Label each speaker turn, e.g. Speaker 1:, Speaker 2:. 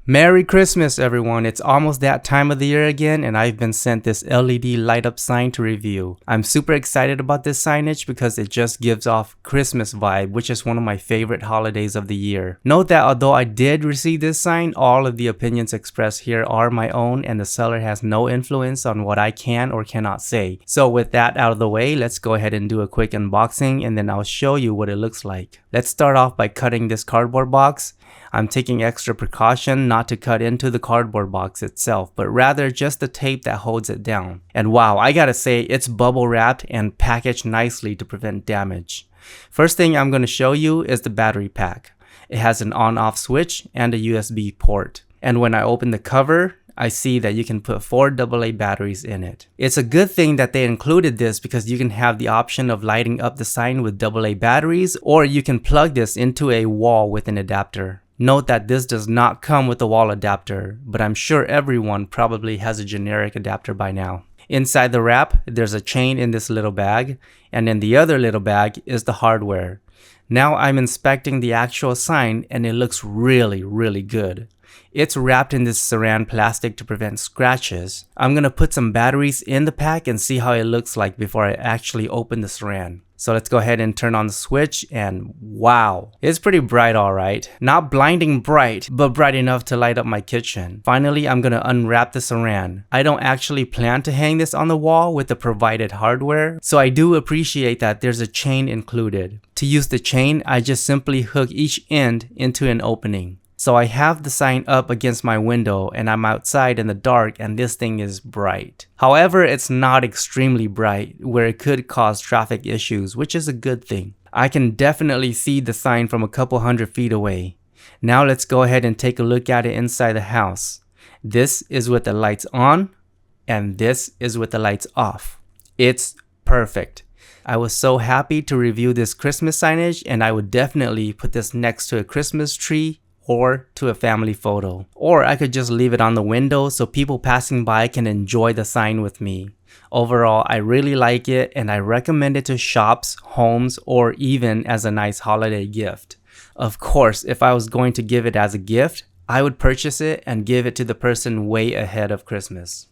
Speaker 1: Merry Christmas, everyone. It's almost that time of the year again, and I've been sent this LED light up sign to review. I'm super excited about this signage because it just gives off Christmas vibe, which is one of my favorite holidays of the year. Note that although I did receive this sign, all of the opinions expressed here are my own, and the seller has no influence on what I can or cannot say. So with that out of the way, let's go ahead and do a quick unboxing, and then I'll show you what it looks like. Let's start off by cutting this cardboard box. I'm taking extra precaution not to cut into the cardboard box itself, but rather just the tape that holds it down. And wow, I gotta say, it's bubble wrapped and packaged nicely to prevent damage. First thing I'm gonna show you is the battery pack. It has an on-off switch and a USB port. And when I open the cover, I see that you can put 4 AA batteries in it. It's a good thing that they included this because you can have the option of lighting up the sign with AA batteries, or you can plug this into a wall with an adapter. Note that this does not come with a wall adapter, but I'm sure everyone probably has a generic adapter by now. Inside the wrap, there's a chain in this little bag, and in the other little bag is the hardware. Now I'm inspecting the actual sign and it looks really good. It's wrapped in this saran plastic to prevent scratches. I'm gonna put some batteries in the pack and see how it looks like before I actually open the saran. So let's go ahead and turn on the switch, and wow, it's pretty bright, alright. Not blinding bright, but bright enough to light up my kitchen. Finally, I'm gonna unwrap the saran. I don't actually plan to hang this on the wall with the provided hardware, so I do appreciate that there's a chain included. To use the chain, I just simply hook each end into an opening. So I have the sign up against my window and I'm outside in the dark and this thing is bright. However, it's not extremely bright where it could cause traffic issues, which is a good thing. I can definitely see the sign from a couple hundred feet away. Now let's go ahead and take a look at it inside the house. This is with the lights on and this is with the lights off. It's perfect. I was so happy to review this Christmas signage, and I would definitely put this next to a Christmas tree or to a family photo. Or I could just leave it on the window so people passing by can enjoy the sign with me. Overall, I really like it and I recommend it to shops, homes, or even as a nice holiday gift. Of course, if I was going to give it as a gift, I would purchase it and give it to the person way ahead of Christmas.